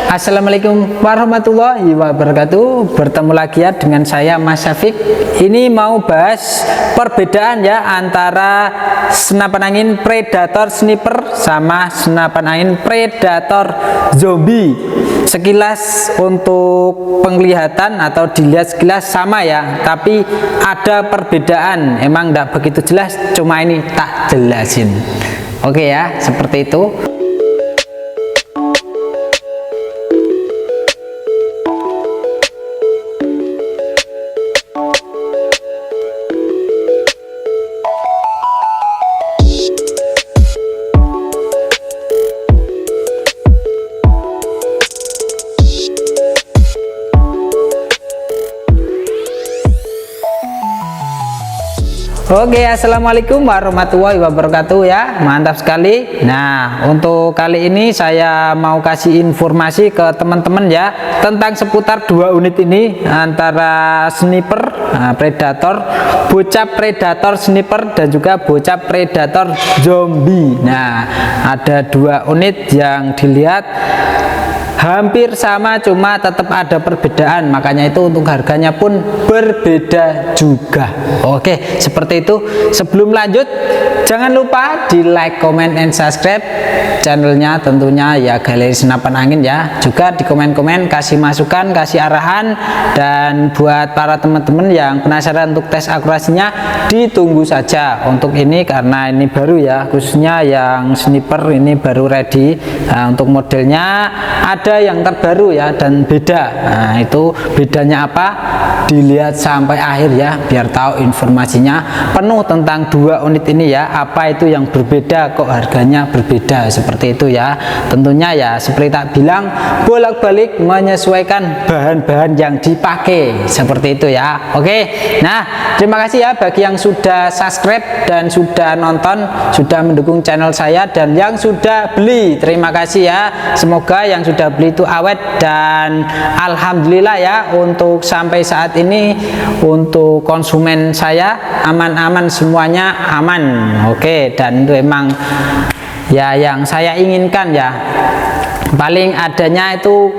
Assalamualaikum warahmatullahi wabarakatuh. Bertemu lagi ya dengan saya Mas Syafiq. Ini mau bahas perbedaan ya antara senapan angin predator sniper sama senapan angin predator zombie. Sekilas untuk penglihatan atau dilihat sekilas sama ya, tapi ada perbedaan. Emang tidak begitu jelas, cuma ini tak jelasin. Oke ya, seperti itu. Oke, assalamualaikum warahmatullahi wabarakatuh ya, mantap sekali. Nah, untuk kali ini saya mau kasih informasi ke teman-teman ya tentang seputar dua unit ini, antara sniper predator, bocah predator sniper, dan juga bocah predator zombie. Nah, ada dua unit yang dilihat hampir sama, cuma tetap ada perbedaan, makanya itu untuk harganya pun berbeda juga. Oke, seperti itu. Sebelum lanjut, jangan lupa di like, comment, and subscribe channelnya, tentunya ya Galeri Senapan Angin ya. Juga di komen-komen kasih masukan, kasih arahan, dan buat para teman-teman yang penasaran untuk tes akurasinya, ditunggu saja untuk ini, karena ini baru ya, khususnya yang sniper ini baru ready. Nah, untuk modelnya ada yang terbaru ya dan beda. Nah, itu bedanya apa, dilihat sampai akhir ya, biar tahu informasinya penuh tentang dua unit ini ya, apa itu yang berbeda kok harganya berbeda, seperti itu ya. Tentunya ya seperti tak bilang, bolak-balik menyesuaikan bahan-bahan yang dipakai, seperti itu ya. Oke, nah terima kasih ya bagi yang sudah subscribe dan sudah nonton, sudah mendukung channel saya, dan yang sudah beli, terima kasih ya. Semoga yang sudah beli itu awet, dan alhamdulillah ya untuk sampai saat ini untuk konsumen saya aman-aman, semuanya aman. Oke, dan itu emang ya yang saya inginkan ya. Paling adanya itu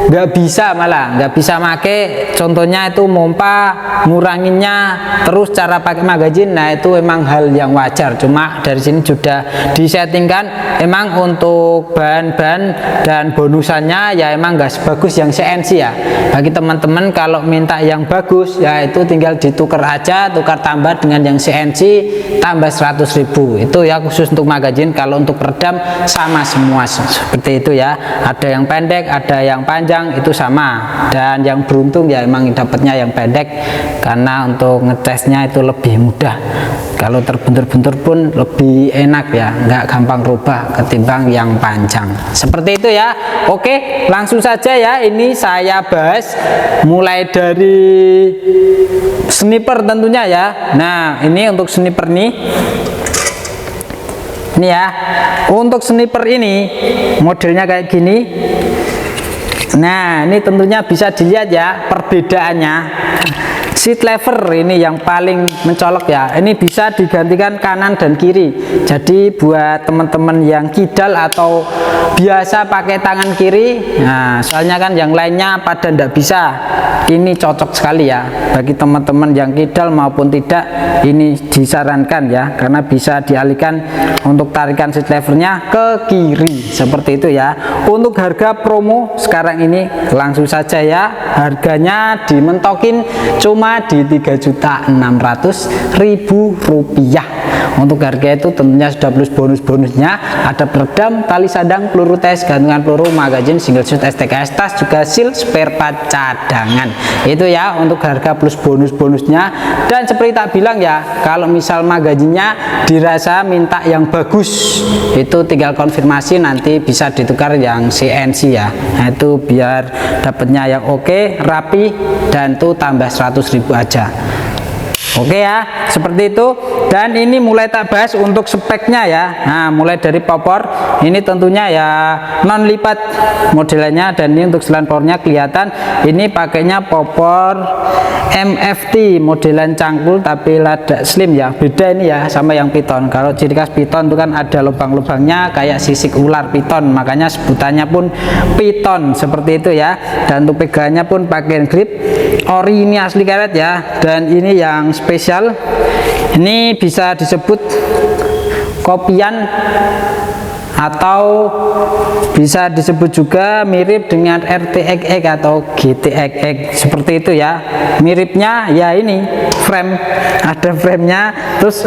nggak bisa, malah nggak bisa make, contohnya itu mompa nguranginnya, terus cara pakai magazine. Nah, itu emang hal yang wajar, cuma dari sini sudah disettingkan emang untuk bahan-bahan dan bonusannya ya emang nggak sebagus yang CNC ya. Bagi teman-teman kalau minta yang bagus ya itu tinggal ditukar aja, tukar tambah dengan yang CNC tambah 100.000 itu ya, khusus untuk magazine. Kalau untuk peredam sama semua seperti itu ya, ada yang pendek, ada yang panjang, itu sama. Dan yang beruntung ya emang dapatnya yang pendek, karena untuk ngetesnya itu lebih mudah. Kalau terbentur-bentur pun lebih enak ya, nggak gampang rubah ketimbang yang panjang, seperti itu ya. Oke, langsung saja ya, ini saya bahas mulai dari sniper tentunya ya. Nah, ini untuk sniper nih, ini ya, untuk sniper ini modelnya kayak gini. Nah, ini tentunya bisa dilihat ya perbedaannya. Seat lever ini yang paling mencolok ya, ini bisa digantikan kanan dan kiri. Jadi buat teman-teman yang kidal atau biasa pakai tangan kiri, nah soalnya kan yang lainnya pada ndak bisa, ini cocok sekali ya bagi teman-teman yang kidal maupun tidak. Ini disarankan ya, karena bisa dialihkan untuk tarikan seat levernya ke kiri, seperti itu ya. Untuk harga promo sekarang ini langsung saja ya, harganya dimentokin cuma di Rp3.600.000. Untuk harga itu tentunya sudah plus bonus-bonusnya, ada peredam, tali sandang, peluru tes, gantungan peluru, magazine, single shot, STKS, tas, juga seal, spare part cadangan. Itu ya untuk harga plus bonus-bonusnya. Dan seperti tak bilang ya, kalau misal magazinnya dirasa minta yang bagus, itu tinggal konfirmasi, nanti bisa ditukar yang CNC ya. Nah, itu biar dapatnya yang oke, rapi, dan tuh tambah 100.000 aja. Oke ya, seperti itu. Dan ini mulai tak bahas untuk speknya ya. Nah, mulai dari popor ini tentunya ya non lipat modelannya, dan ini untuk selan powernya kelihatan ini pakainya popor MFT modelan cangkul tapi lada slim ya. Beda ini ya sama yang piton. Kalau ciri khas piton itu kan ada lubang-lubangnya kayak sisik ular piton, makanya sebutannya pun piton seperti itu ya. Dan untuk pegangannya pun pakai grip ori, ini asli karet ya. Dan ini yang spesial, ini bisa disebut kopian atau bisa disebut juga mirip dengan RTXX atau GTXX seperti itu ya. Miripnya ya ini frame, ada framenya, terus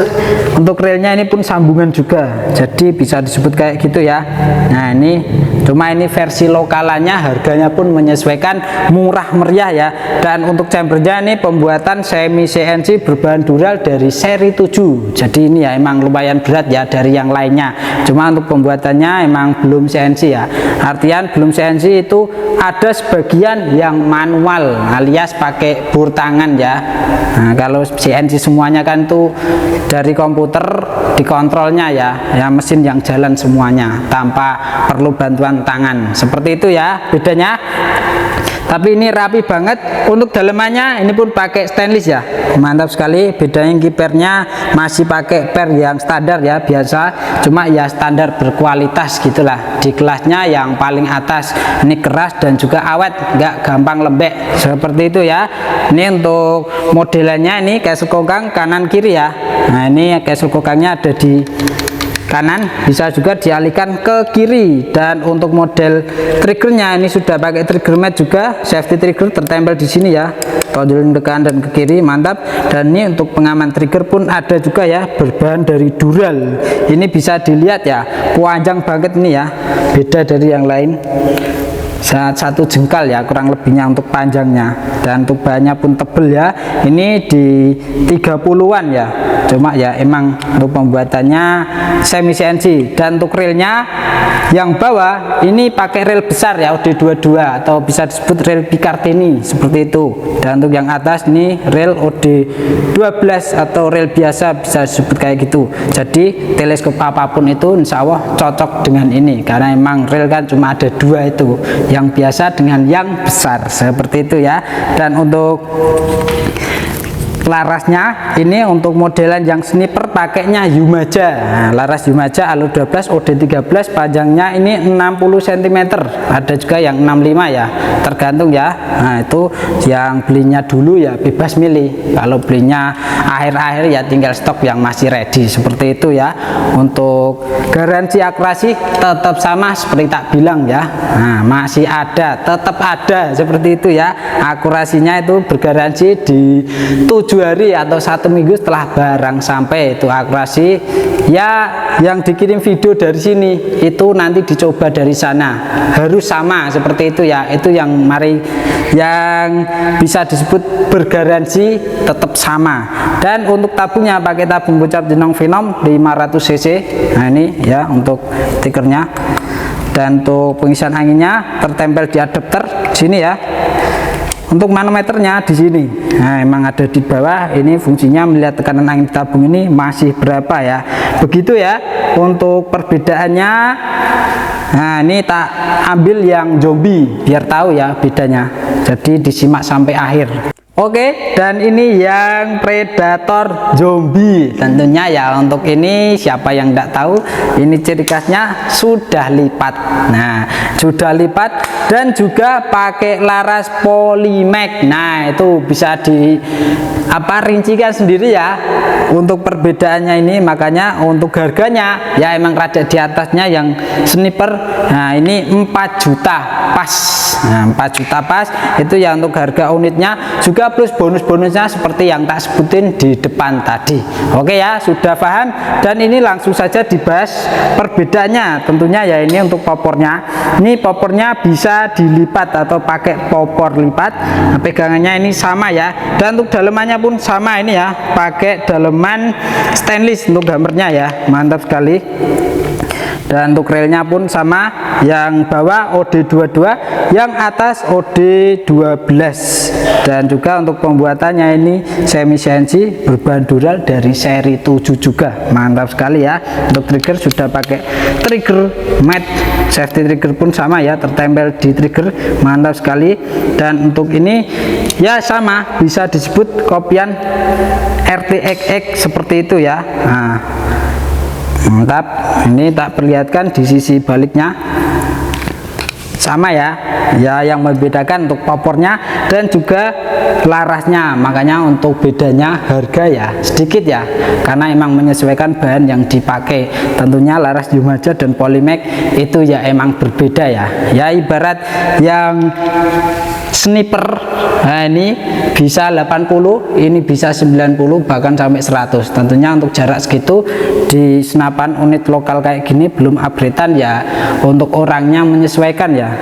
untuk railnya ini pun sambungan juga, jadi bisa disebut kayak gitu ya. Nah ini cuma ini versi lokalannya, harganya pun menyesuaikan, murah meriah ya. Dan untuk chambernya ini pembuatan semi CNC berbahan dural dari seri 7, jadi ini ya emang lumayan berat ya dari yang lainnya. Cuma untuk pembuatannya emang belum CNC ya. Artian belum CNC itu ada sebagian yang manual alias pakai bor tangan ya. Nah, kalau CNC semuanya kan tuh dari komputer dikontrolnya ya, ya mesin yang jalan semuanya tanpa perlu bantuan tangan. Seperti itu ya bedanya. Tapi ini rapi banget. Untuk dalemannya ini pun pakai stainless ya, mantap sekali. Bedanya kipernya masih pakai per yang standar ya, biasa, cuma ya standar berkualitas gitulah. Di kelasnya yang paling atas. Ini keras dan juga awet, nggak gampang lembek seperti itu ya. Ini untuk modelannya ini castle kokang kanan kiri ya. Nah ini castle kokangnya ada di kanan, bisa juga dialihkan ke kiri. Dan untuk model triggernya ini sudah pakai trigger mat juga, safety trigger tertempel di sini ya, tonjoling ke kanan dan ke kiri, mantap. Dan ini untuk pengaman trigger pun ada juga ya, berbahan dari dural. Ini bisa dilihat ya, panjang banget ini ya, beda dari yang lain. Satu jengkal ya kurang lebihnya untuk panjangnya. Dan untuk bahannya pun tebel ya, ini di 30-an ya, cuma ya emang untuk pembuatannya semi CNC. Dan untuk railnya yang bawah ini pakai rail besar ya, OD22 atau bisa disebut rail Picatinny seperti itu. Dan untuk yang atas ini rail OD12 atau rail biasa, bisa disebut kayak gitu. Jadi teleskop apapun itu insya Allah cocok dengan ini, karena emang rail kan cuma ada dua itu, yang biasa dengan yang besar seperti itu ya. Dan untuk larasnya ini untuk modelan yang sniper pakainya Yumaja. Nah, laras Yumaja Alur 12 OD13, panjangnya ini 60 cm, ada juga yang 65 ya, tergantung ya. Nah itu yang belinya dulu ya bebas milih, kalau belinya akhir-akhir ya tinggal stok yang masih ready seperti itu ya. Untuk garansi akurasi tetap sama seperti tak bilang ya. Nah masih ada, tetap ada seperti itu ya. Akurasinya itu bergaransi di 7 hari atau 1 minggu setelah barang sampai. Itu akurasi ya. Yang dikirim video dari sini itu nanti dicoba dari sana, harus sama seperti itu ya. Itu yang yang bisa disebut bergaransi tetap sama. Dan untuk tabungnya pakai tabung bocap Jenong Venom 500 cc. Nah ini ya untuk stikernya. Dan untuk pengisian anginnya tertempel di adapter sini ya. Untuk manometernya di sini, nah emang ada di bawah. Ini fungsinya melihat tekanan angin tabung ini masih berapa ya. Begitu ya untuk perbedaannya. Nah ini tak ambil yang zombie biar tahu ya bedanya. Jadi disimak sampai akhir. Oke, dan ini yang predator zombie. Tentunya ya untuk ini siapa yang tidak tahu, ini ciri khasnya sudah lipat. Nah, sudah lipat dan juga pakai laras Polymax. Nah, itu bisa rincikan sendiri ya untuk perbedaannya ini. Makanya untuk harganya ya emang rada di atasnya yang sniper. Nah, ini 4 juta pas. Nah, 4 juta pas itu ya untuk harga unitnya, juga plus bonus-bonusnya seperti yang tak sebutin di depan tadi. Oke ya, sudah paham. Dan ini langsung saja dibahas perbedaannya. Tentunya ya ini untuk popornya. Ini popornya bisa dilipat atau pakai popor lipat. Nah, pegangannya ini sama ya. Dan untuk dalemannya pun sama ini ya, pakai daleman stainless untuk hammernya ya, mantap sekali. Dan untuk relnya pun sama, yang bawah OD22, yang atas OD12. Dan juga untuk pembuatannya ini semi CNC berbahan dural dari seri 7 juga. Mantap sekali ya. Untuk trigger sudah pakai trigger matte, safety trigger pun sama ya, tertempel di trigger. Mantap sekali. Dan untuk ini ya sama, bisa disebut kopian RTXX seperti itu ya. Nah, mantap. Ini tak perlihatkan di sisi baliknya sama ya. Ya, yang membedakan untuk popornya dan juga larasnya. Makanya untuk bedanya harga ya sedikit ya, karena emang menyesuaikan bahan yang dipakai. Tentunya laras Yumaja dan Polymax itu ya emang berbeda ya. Ya ibarat yang sniper, nah ini bisa 80, ini bisa 90, bahkan sampai 100. Tentunya untuk jarak segitu di senapan unit lokal kayak gini belum upgradean ya. Untuk orangnya menyesuaikan ya,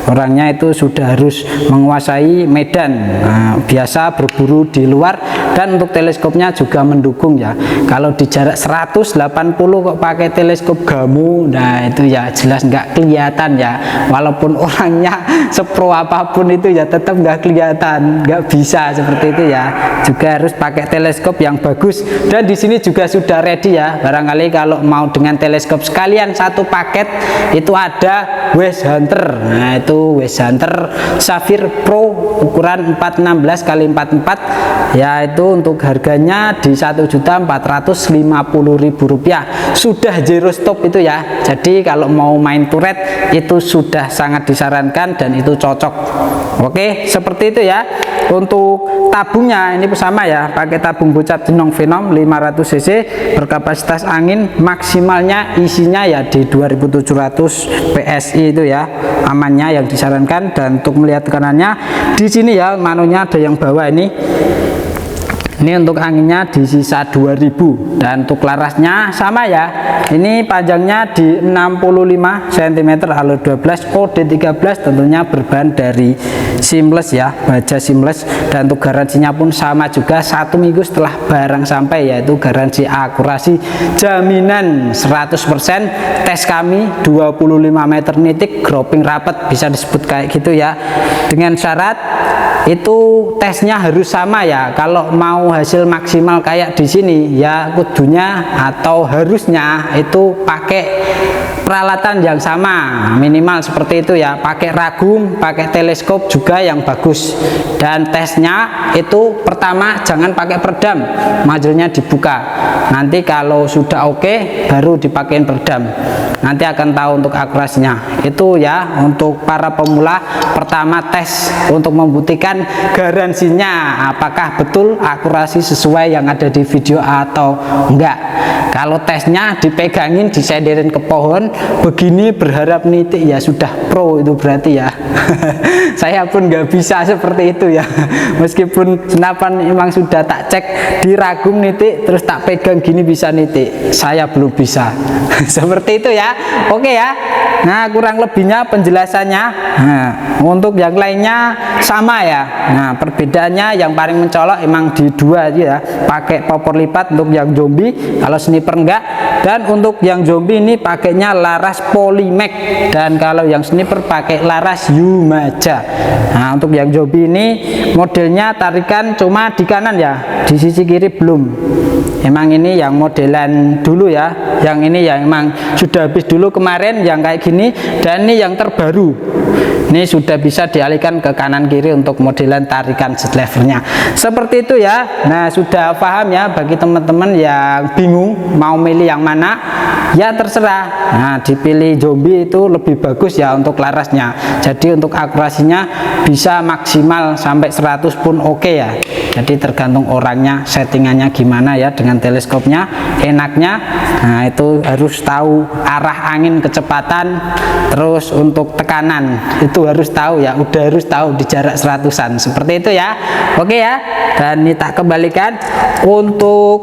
orangnya itu sudah harus menguasai medan. Nah, biasa berburu di luar. Dan untuk teleskopnya juga mendukung ya. Kalau di jarak 180 kok pakai teleskop gamu, nah itu ya jelas nggak kelihatan ya. Walaupun orangnya sepro apapun itu ya tetap nggak kelihatan, nggak bisa seperti itu ya. Juga harus pakai teleskop yang bagus. Dan di sini juga sudah ready ya. Barangkali kalau mau dengan teleskop sekalian satu paket itu ada West Hunter. Nah itu West Hunter Saphir Pro ukuran 416 x 44, yaitu untuk harganya di Rp1.450.000. Sudah zero stop itu ya. Jadi kalau mau main turret itu sudah sangat disarankan dan itu cocok. Oke, seperti itu ya. Untuk tabungnya ini sama ya, pakai tabung bocap Jinong Venom 500 cc berkapasitas angin maksimalnya isinya ya di 2700 PSI itu ya, amannya yang disarankan. Dan untuk melihat tekanannya di sini ya, manunya ada yang bawah ini untuk anginnya di sisa 2000. Dan untuk larasnya sama ya, ini panjangnya di 65 cm, alur 12, OD13, tentunya berbahan dari seamless ya, baja seamless. Dan untuk garansinya pun sama juga, 1 minggu setelah barang sampai, yaitu garansi akurasi jaminan 100%. Tes kami 25 meter nitik, grouping rapat, bisa disebut kayak gitu ya. Dengan syarat itu tesnya harus sama ya. Kalau mau hasil maksimal kayak di sini ya kudunya atau harusnya itu pakai peralatan yang sama, minimal seperti itu ya. Pakai ragum, pakai teleskop juga yang bagus. Dan tesnya itu pertama jangan pakai peredam, majelnya dibuka. Nanti kalau sudah oke baru dipakein peredam. Nanti akan tahu untuk akurasinya. Itu ya untuk para pemula, pertama tes untuk membuktikan garansinya apakah betul akurasi sesuai yang ada di video atau enggak. Kalau tesnya dipegangin, disenderin ke pohon begini berharap nitik ya sudah pro itu berarti ya. Saya pun nggak bisa seperti itu ya. Meskipun senapan memang sudah tak cek di ragum nitik terus tak pegang gini bisa nitik, saya belum bisa. Seperti itu ya. Oke ya. Nah kurang lebihnya penjelasannya. Nah, untuk yang lainnya sama ya. Nah perbedaannya yang paling mencolok emang di dua aja ya, pakai popor lipat untuk yang zombie, kalau sniper enggak. Dan untuk yang zombie ini pakainya laras Polymax, dan kalau yang sniper pakai laras Yumaja. Nah untuk yang zombie ini modelnya tarikan cuma di kanan ya, di sisi kiri belum. Emang ini yang modelan dulu ya, yang ini yang emang sudah habis dulu kemarin yang kayak gini, dan ini yang terbaru. Ini sudah bisa dialihkan ke kanan kiri untuk modelan tarikan levernya. Seperti itu ya. Nah sudah paham ya, bagi teman-teman yang bingung mau milih yang mana ya terserah. Nah dipilih zombie itu lebih bagus ya untuk larasnya. Jadi untuk akurasinya bisa maksimal sampai 100 pun oke ya. Jadi tergantung orangnya, settingannya gimana ya dengan teleskopnya. Enaknya nah itu harus tahu arah angin, kecepatan, terus untuk tekanan itu harus tahu ya, udah harus tahu di jarak 100-an seperti itu ya. Oke ya. Dan ini tak kembalikan untuk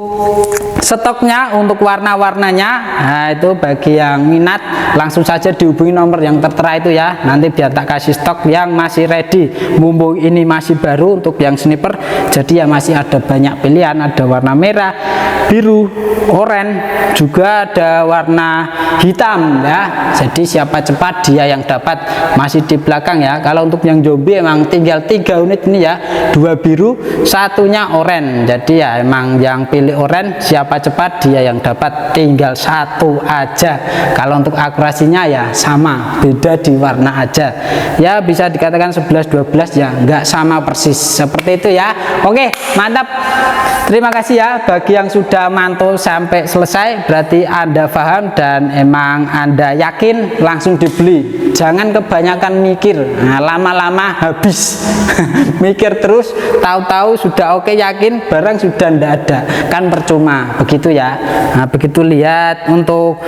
stoknya, untuk warna-warnanya. Nah itu bagi yang minat langsung saja dihubungi nomor yang tertera itu ya, nanti biar tak kasih stok yang masih ready, mumpung ini masih baru untuk yang sniper. Jadi Jadi ya masih ada banyak pilihan, ada warna merah, biru, oranye, juga ada warna hitam ya. Jadi siapa cepat dia yang dapat. Masih di belakang ya. Kalau untuk yang zombie emang tinggal 3 unit ini ya, 2 biru, satunya oranye. Jadi ya emang yang pilih oranye siapa cepat dia yang dapat, tinggal 1 aja. Kalau untuk akurasinya ya sama, beda di warna aja ya, bisa dikatakan 11-12 ya, nggak sama persis seperti itu ya. Oke, mantap, terima kasih ya bagi yang sudah mantul sampai selesai, berarti Anda paham dan emang Anda yakin, langsung dibeli. Jangan kebanyakan mikir, nah, lama-lama habis mikir terus, tahu-tahu sudah oke, yakin barang sudah ndak ada, kan percuma begitu ya. Nah, begitu lihat untuk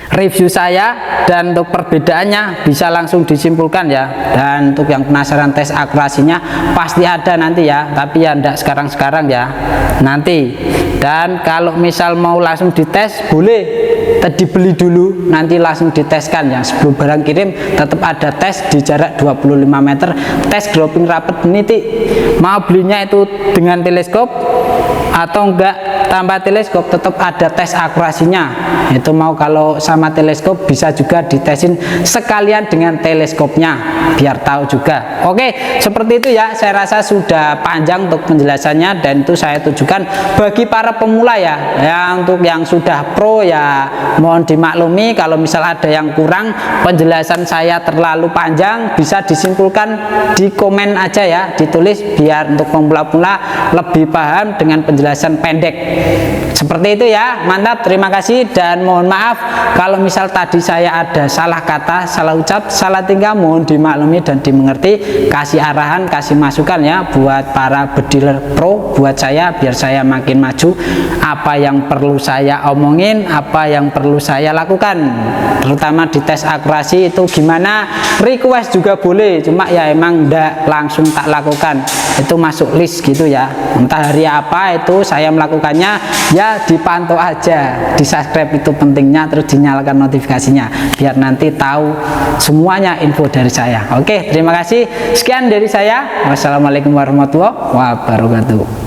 review saya dan untuk perbedaannya bisa langsung disimpulkan ya. Dan untuk yang penasaran tes akurasinya pasti ada nanti ya, tapi ya ndak sekarang-sekarang ya, nanti. Dan kalau misal mau langsung dites boleh, tadi beli dulu nanti langsung diteskan ya. Sebelum barang kirim tetap ada tes di jarak 25 meter, tes dropping rapid meniti. Mau belinya itu dengan teleskop atau enggak tanpa teleskop, tetap ada tes akurasinya. Itu mau kalau sama teleskop bisa juga ditesin sekalian dengan teleskopnya biar tahu juga. Oke, seperti itu ya. Saya rasa sudah panjang untuk penjelasannya dan itu saya tujukan bagi para pemula ya. Untuk yang sudah pro ya mohon dimaklumi kalau misal ada yang kurang, penjelasan saya terlalu panjang, bisa disimpulkan di komen aja ya, ditulis biar untuk pemula-pemula lebih paham dengan penjelasan pendek. Seperti itu ya, mantap, terima kasih dan mohon maaf kalau misal tadi saya ada salah kata, salah ucap, salah tingkah, mohon dimaklumi dan dimengerti. Kasih arahan, kasih masukan ya buat para bediler pro, buat saya biar saya makin maju. Apa yang perlu saya omongin, apa yang perlu saya lakukan, terutama di tes akurasi itu gimana, request juga boleh, cuma ya emang ndak langsung tak lakukan, itu masuk list gitu ya. Entah hari apa itu saya melakukannya ya, dipantau aja, di subscribe itu pentingnya, terus dinyalakan notifikasinya biar nanti tahu semuanya info dari saya. Oke, terima kasih, sekian dari saya, wassalamualaikum warahmatullahi wabarakatuh.